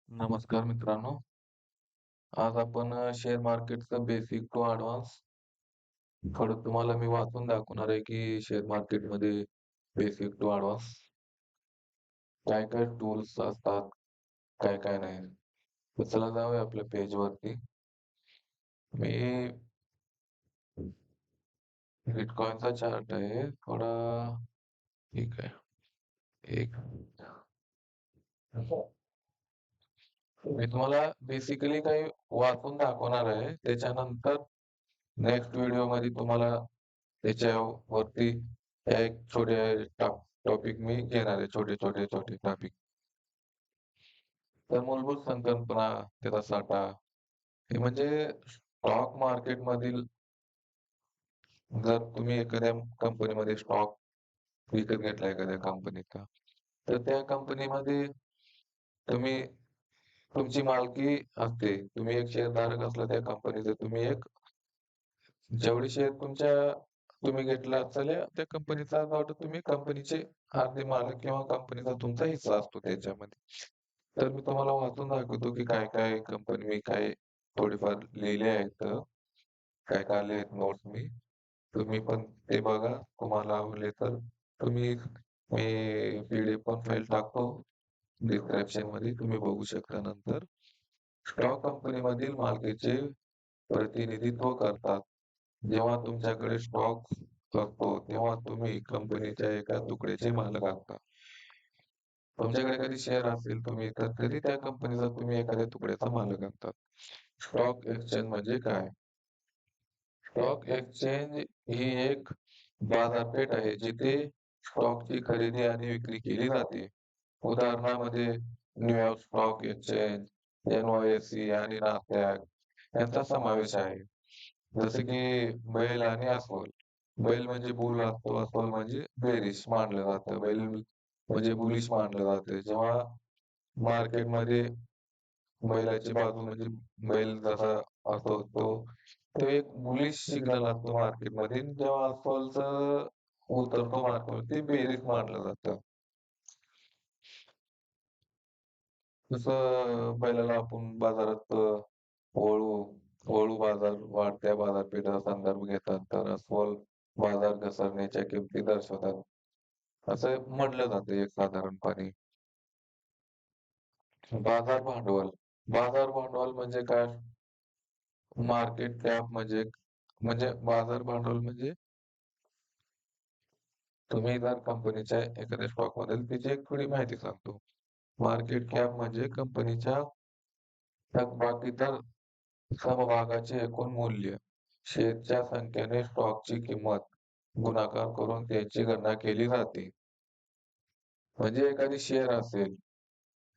नमस्कार मित्रांनो. आज आपण शेअर मार्केटचं बेसिक टू ॲडव्हान्स थोडं तुम्हाला मी वाचून दाखवणार आहे, की शेअर मार्केटमध्ये बेसिक टू ॲडव्हान्स काय-काय टूल्स असतात, काय-काय नाही. तर चला जाऊया आपल्या पेजवरती. मी बिटकॉइनचा चार्ट आहे. थोडा ठीक आहे. एक मी तुम्हाला बेसिकली काही वाचून दाखवणार आहे. त्याच्यानंतर नेक्स्ट व्हिडिओमध्ये तुम्हाला त्याच्यावरती एक छोटे टॉपिक मी घेणार आहे. छोटे टॉपिक. तर मूलभूत संकल्पना, त्याचा साठा, हे म्हणजे स्टॉक मार्केटमधील जर तुम्ही एखाद्या कंपनीमध्ये स्टॉक विकत घेतला एखाद्या कंपनीचा, तर त्या कंपनीमध्ये तुम्ही तुमची मालकी असते. तुम्ही एक शेअरधारक असला त्या कंपनीचा, तुम्ही एक जेवढे शेअर तुम्ही घेतला असाल त्या कंपनीचा वाटतं तुम्ही कंपनीचे अर्धे मालक किंवा कंपनीचा तुमचा हिस्सा असतो त्याच्यामध्ये. तर मी तुम्हाला वाचून दाखवतो की काय-काय कंपनी मी काय थोडेफार लिहिले आहेत. काय-काय आले आहेत नोट्स मी. तुम्ही पण ते बघा. तुम्हाला आवडले तर तुम्ही मी पी पण फाईल टाकतो डिस्क्रिप्शनमध्ये. तुम्ही बघू शकता नंतर. स्टॉक कंपनीमधील मालकीचे प्रतिनिधित्व करतात. जेव्हा तुमच्याकडे स्टॉक असतो, तेव्हा तुम्ही कंपनीच्या एका तुकड्याचे मालक असता. तुमच्याकडे कधी शेअर असेल तुम्ही तर तरी त्या कंपनीचा तुम्ही एखाद्या तुकड्याचा मालक असतात. स्टॉक एक्सचेंज म्हणजे काय? स्टॉक एक्सचेंज ही एक बाजारपेठ आहे जिथे स्टॉकची खरेदी आणि विक्री केली जाते. उदाहरणामध्ये न्यूयॉर्क स्टॉक एक्सचेंज, NYSE आणि नासडॅक यांचा समावेश आहे. जसे की बैल आणि अस्वल. बैल म्हणजे बुल असतो, अस्वल म्हणजे बेरिश मानलं जातं. बैल म्हणजे बुलिश मानलं जातं. जेव्हा मार्केटमध्ये बैलाची बाजू म्हणजे बैल जसा असतो तो एक बुलिश सिग्नल असतो मार्केटमध्ये. जेव्हा अस्वलचं उतरतो मार्केटमध्ये ते बेरीज मानलं जातं. जसं बैलाला आपण बाजारात वळू वळू बाजार वाढत्या बाजारपेठेचा संदर्भ घेतात, तर अस्वल बाजार घसरण्याच्या किमती दर्शवतात, असं म्हटलं जातं एक साधारणपणे. बाजार भांडवल म्हणजे काय? मार्केट कॅप म्हणजे बाजार भांडवल म्हणजे तुम्ही जर कंपनीच्या एखाद्या स्टॉकबद्दल त्याची एक थोडी माहिती सांगतो. मार्केट कॅप म्हणजे कंपनीच्या थकबाकीतर समभागाचे एकूण मूल्य. शेअरच्या संख्येने स्टॉकची किंमत गुणाकार करून त्याची गणना केली जाते. म्हणजे एखादी शेअर असेल,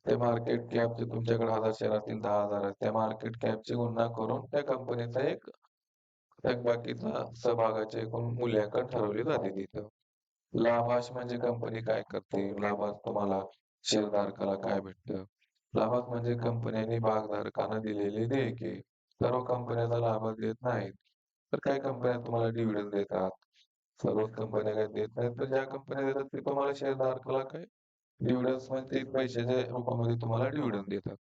ते मार्केट कॅपचे तुमच्याकडे 1000 शेअर असतील, 10,000 आहेत. त्या मार्केट कॅपची गणना करून त्या कंपनीचा एक थकबाकीचा सहभागाचे एकूण मूल्यांकन ठरवले जाते तिथं. लाभांश म्हणजे कंपनी काय करते? लाभांश तुम्हाला शेअरधारकाला काय भेटतं? लाभांश म्हणजे कंपन्यांनी भागधारकांना दिलेली देयके. सर्व कंपन्या लाभांश देत नाहीत. तर काही कंपन्या तुम्हाला डिव्हिडंड देतात. सर्वच कंपन्या काही देत नाहीत. तर ज्या कंपन्या देतात ते तुम्हाला शेअरधारकाला काय डिव्हिडंड्स म्हणजे ते पैशाच्या रूपामध्ये तुम्हाला डिव्हिडंड देतात.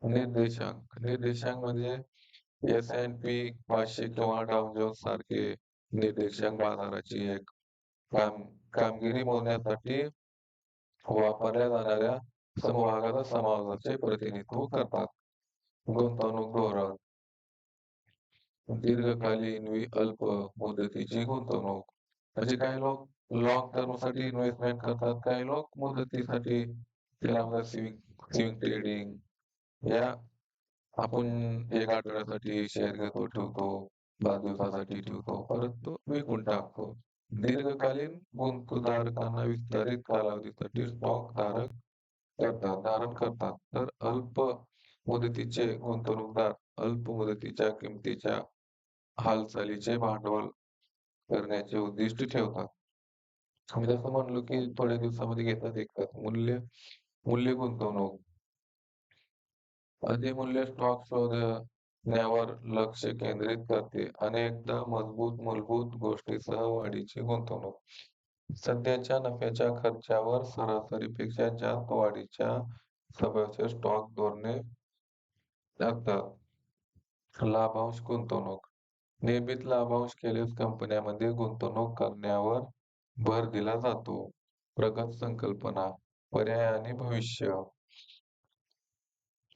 निर्देशांक म्हणजे S&P 500 किंवा डाव जोन्स सारखे निर्देशांक बाजाराची एक काम कामगिरी मोजण्यासाठी वापरल्या जाणाऱ्या समभागाचा समाजाचे प्रतिनिधित्व करतात. गुंतवणूक धोरण, दीर्घकालीन अल्प मुदतीची गुंतवणूक. म्हणजे काही लोक लॉंग टर्मसाठी इन्व्हेस्टमेंट करतात, काही लोक मुदतीसाठी त्याला म्हणतात स्विंग ट्रेडिंग. या आपण 1 आठवड्यासाठी शेअर घेतो, ठेवतो, 10 दिवसासाठी ठेवतो, परत तो विकून टाकतो. दीर्घकालीन गुंतवणूकदारांना विस्तारित कालावधीसाठी स्टॉक धारण करतात. तर अल्प मुदतीचे गुंतवणूकदार अल्प मुदतीच्या किमतीच्या हालचालीचे भांडवल करण्याचे उद्दिष्ट ठेवतात. मी जसं म्हणलो, की थोड्या दिवसामध्ये घेतात, विकतात. मूल्य गुंतवणूक. अधिमूल्य स्टॉक शोधण्यावर लक्ष केंद्रित करते. अनेकदा मूलभूत गोष्टींसह वाढीची गुंतवणूक. सध्याच्या नफ्याच्या खर्चावर सरासरीपेक्षा जास्त वाढीच्या सभ्याचे स्टॉक धोरणे असतात. लाभांश गुंतवणूक नियमित लाभांश केल्यास कंपन्यांमध्ये गुंतवणूक करण्यावर भर दिला जातो. प्रगत संकल्पना, पर्याय आणि भविष्य.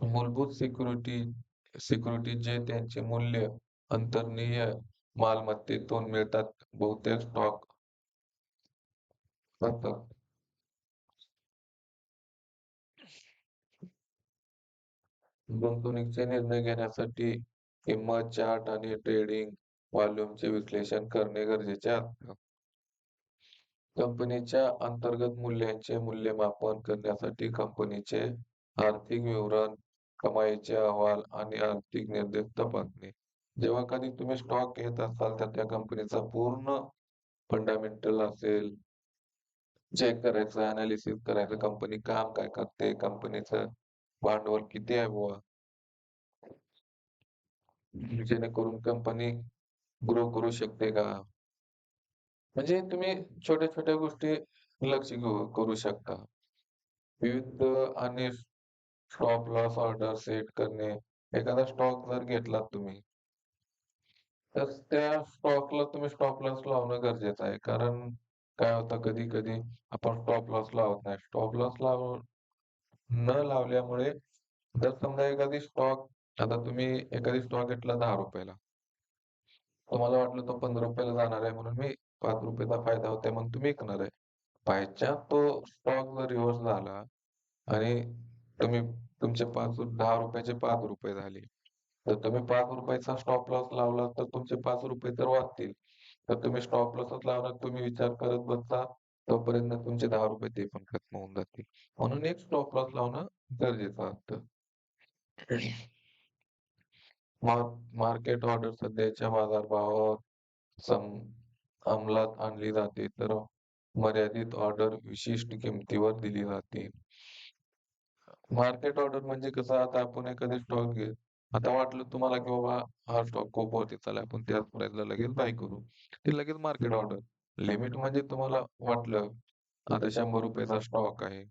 मूलभूत सिक्युरिटी जे त्यांचे मूल्य अंतर्निहित मालमत्तेतून मिळतात. बहुतेक स्टॉक असतात. गुंतवणुकीचे निर्णय घेण्यासाठी किंमत चार्ट आणि ट्रेडिंग व्हॉल्यूमचे विश्लेषण करणे गरजेचे असते. कंपनीच्या अंतर्गत मूल्यांचे मूल्यमापन करण्यासाठी कंपनीचे आर्थिक विवरण, कमाईचे अहवाल आणि आर्थिक निर्देश तपासणे. जेव्हा कधी तुम्ही स्टॉक घेत असाल तर त्या कंपनीचा पूर्ण फंडामेंटल असेल, चेक करायचं, अनालिसिस करायचं, कंपनी काम काय करते, कंपनीचं भांडवल किती आहे बुवा, जेणेकरून कंपनी ग्रो करू शकते का? म्हणजे तुम्ही छोट्या-छोट्या गोष्टी लक्ष करू शकता. विविध आणि स्टॉप लॉस ऑर्डर सेट करणे. एखादा स्टॉक जर घेतलात तुम्ही, तर त्या स्टॉकला तुम्ही स्टॉप लॉस लावणं गरजेचं आहे. कारण काय होतं कधी-कधी आपण स्टॉप लॉस लावत नाही. स्टॉप लॉस न लावल्यामुळे जर समजा एखादी स्टॉक आता तुम्ही एखादी स्टॉक घेतला ₹10 ला. तुम्हाला वाटलं तो ₹15 ला जाणार आहे म्हणून मी ₹5 चा फायदा होतोय म्हणून तुम्ही विकणार आहे. बाय चान्स तो स्टॉक जर रिव्हर्स झाला आणि तुम्ही तुमचे ₹10 चे ₹5 झाले. तर तुम्ही ₹5 चा स्टॉप लॉस लावला तर तुमचे ₹5 तर वाचतील. तर तुम्ही स्टॉप लॉसच लावणार तुम्ही विचार करत बसता तोपर्यंत तुमचे ₹10 ते पण खत्म होऊन जातील. म्हणून एक स्टॉप लॉस लावणं गरजेचं असतं. मार मार्केट ऑर्डर सध्याच्या बाजारभावावर सम अंमलात आणली जाते, तर मर्यादित ऑर्डर विशिष्ट किमतीवर दिली जाते. मार्केट ऑर्डर म्हणजे कसं आता आपण एखादी स्टॉक आता वाटलं तुम्हाला की बाबा हा स्टॉक खूप वरती चाललाय आपण त्याच प्राइसला लगेच बाय करू. ते लगेच मार्केट ऑर्डर. लिमिट म्हणजे तुम्हाला वाटलं आता ₹100 चा स्टॉक आहे.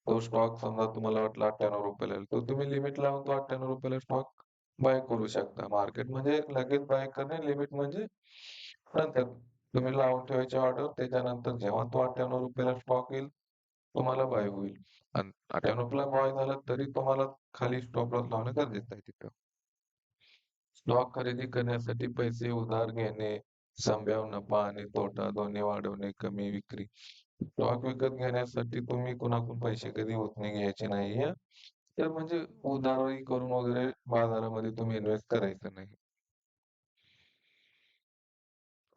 तो स्टॉक समजा तुम्हाला वाटला ₹98 ला तर तुम्ही लिमिट लावून तो ₹98 ला स्टॉक बाय करू शकता. मार्केट म्हणजे लगेच बाय करणे, लिमिट म्हणजे नंतर तुम्ही लावून ठेवायची ऑर्डर त्याच्यानंतर जेव्हा तो ₹98 ला स्टॉक येईल तुम्हाला बाय होईल. आणि 98 ला बाय झाला तरी तुम्हाला खाली स्टॉप लॉस लावणं गरजेचं आहे तिथं. स्टॉक खरेदी करण्यासाठी पैसे उधार घेणे, संभाव्य नफा आणि तोटा दोन्ही वाढवणे, कमी विक्री. स्टॉक विकत घेण्यासाठी तुम्ही कुणाकडून पैसे कधी उसने घ्यायचे नाहीये. तर म्हणजे उधारी करून वगैरे बाजारामध्ये तुम्ही इन्व्हेस्ट करायचं नाही.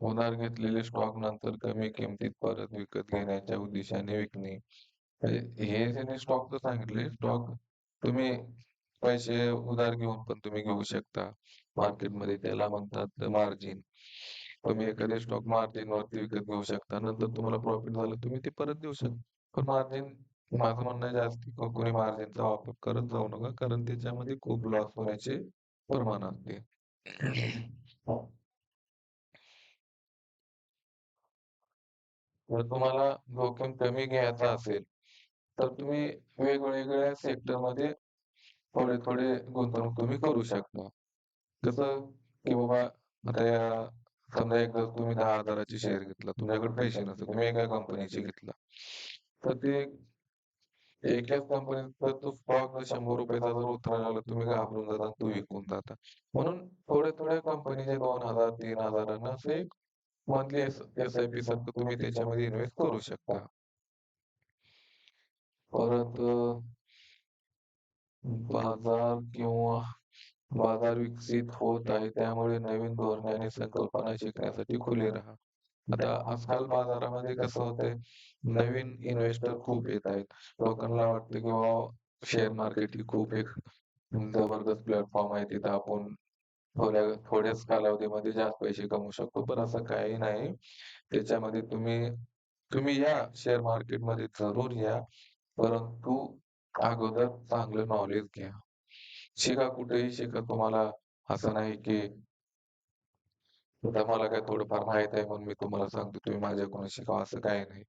उधार घेतलेले स्टॉक नंतर कमी किमतीत परत विकत घेण्याच्या उद्देशाने विकणे. म्हणजे हे ज्यांनी स्टॉक तर सांगितले, स्टॉक तुम्ही पैसे उधार घेऊन पण तुम्ही घेऊ शकता. मार्केटमध्ये त्याला म्हणतात मार्जिन. तुम्ही एखादे स्टॉक मार्जिनवरती विकत घेऊ शकता. नंतर तुम्हाला प्रॉफिट झालं तुम्ही ते परत देऊ शकता. पण मार्जिन माझं म्हणणं आहे जास्ती कोणी मार्जिनचा वापर करत जाऊ नका. कारण त्याच्यामध्ये खूप लॉस होण्याचे प्रमाण असते. जर तुम्हाला जोखीम कमी घ्यायचा असेल, तर तुम्ही वेगवेगळ्या सेक्टरमध्ये थोडे-थोडे गुंतवणूक तुम्ही करू शकता. कसं, की बाबा आता समजा एकदा तुम्ही 10,000 ची शेअर घेतला. तुमच्याकडे पैसे नसतील. तुम्ही एका कंपनीचे घेतला. तर ते एकाच कंपनीचा तो स्टॉक जर ₹100 चा जर उतरायला लागला, तुम्ही घाबरून जाता आणि तो विकून जाता. म्हणून थोड्या-थोड्या कंपनीचे 2,000, 3,000 असे एक मंथली एस-आय-पी सारखं तुम्ही त्याच्यामध्ये इन्व्हेस्ट करू शकता. परत बाजार किंवा बाजार विकसित होत आहे, त्यामुळे नवीन धोरणे आणि संकल्पना शिकण्यासाठी खुले राहा. आता आजकाल बाजारामध्ये कसं होतंय, नवीन इन्व्हेस्टर खूप येत आहेत. लोकांना वाटतं की बाबा शेअर मार्केट ही खूप एक जबरदस्त प्लॅटफॉर्म आहे. तिथं आपण थोड्याच कालावधीमध्ये जास्त पैसे कमवू शकतो. पण असं काही नाही. त्याच्यामध्ये तुम्ही तुम्ही या शेअर मार्केटमध्ये जरूर या. परंतु अगोदर चांगलं नॉलेज घ्या. शिका कुठेही शिका. तुम्हाला असं नाही की आता मला काय थोडंफार माहीत आहे म्हणून मी तुम्हाला सांगतो तुम्ही माझ्याकडून शिका असं काही नाही.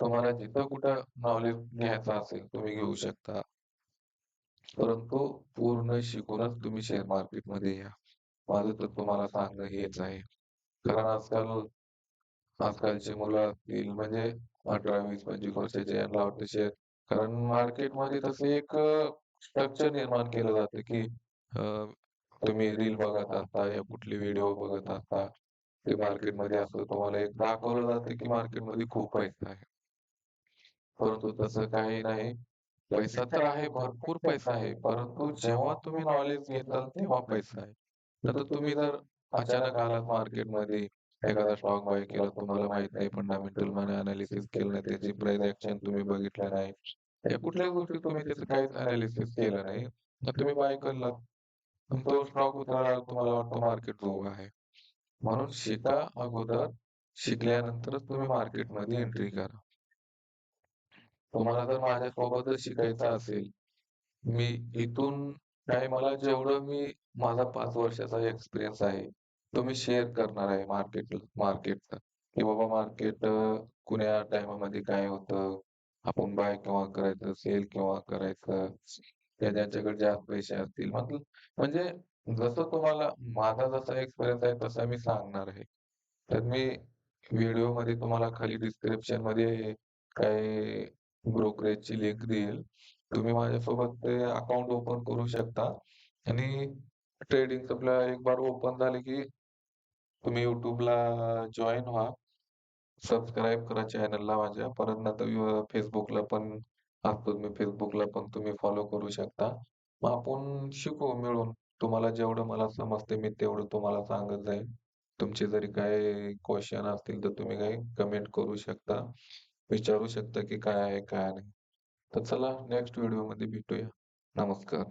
तुम्हाला जिथं कुठं नॉलेज घ्यायचं असेल तुम्ही घेऊ शकता. परंतु पूर्ण शिकूनच तुम्ही शेअर मार्केटमध्ये या. माझं तर तुम्हाला सांगणं हेच आहे. कारण आजकालची मुलं असतील म्हणजे 18, 20, 25 वर्षाचे यांना वाटतं शेअर कारण मार्केटमध्ये तसं एक स्ट्रक्चर निर्माण केलं जातं, की तुम्ही रील बघत असता या कुठले व्हिडिओ बघत असता. ते मार्केटमध्ये असं तुम्हाला एक दाखवलं जातं, की मार्केटमध्ये खूप पैसा आहे. परंतु तसं काही नाही. पैसा तर आहे, भरपूर पैसा आहे. परंतु जेव्हा तुम्ही नॉलेज घेताल तेव्हा पैसा आहे. नाहीतर तुम्ही जर अचानक आलात मार्केटमध्ये, एखादा स्टॉक बाय केला, तुम्हाला माहीत नाही फंडामेंटल म्हणे एनालिसिस केलं नाही, त्याची प्राइस एक्शन तुम्ही बघितलं नाही. या कुठल्याच गोष्टी तुम्ही त्याचं काहीच एनालिसिस केलं नाही. तर तुम्ही बाय केलात आणि तो स्टॉक उतरला तुम्हाला वाटतं मार्केट जोग आहे. म्हणून शिका अगोदर, शिकल्यानंतरच तुम्ही मार्केटमध्ये एंट्री करा. तुम्हाला जर माझ्यासोबतच शिकायचं असेल, मी इथून काय मला जेवढं माझा 5 वर्षाचा एक्सपिरियन्स आहे, तो मी शेअर करणार आहे मार्केटचा, की बाबा मार्केट कुण्या टाईमामध्ये काय होतं, आपण बाय केव्हा करायचं, सेल केव्हा करायचं, या ज्यांच्याकडे जास्त पैसे असतील म्हणजे जसं तुम्हाला माझा जसा एक्सपिरियन्स आहे तसा मी सांगणार आहे. तर मी व्हिडिओमध्ये तुम्हाला खाली डिस्क्रिप्शनमध्ये काही ब्रोकरेजची लिंक देईल. तुम्ही माझ्यासोबत ते अकाउंट ओपन करू शकता आणि ट्रेडिंग आपलं एक बार ओपन झाले की तुम्ही YouTubeला जॉइन व्हा. सबस्क्राईब करा चॅनलला माझ्या. परत नंतर Facebookला पण असतो मी Facebookला पण तुम्ही फॉलो करू शकता. मग आपण शिकू मिळून. तुम्हाला जेवढं मला समजते मी तेवढं तुम्हाला सांगत जाईन. तुमचे जरी काही क्वेशन असतील तर तुम्ही काही कमेंट करू शकता. विचारू शकता की काय आहे काय नाही. तर चला नेक्स्ट व्हिडिओमध्ये भेटूया. नमस्कार.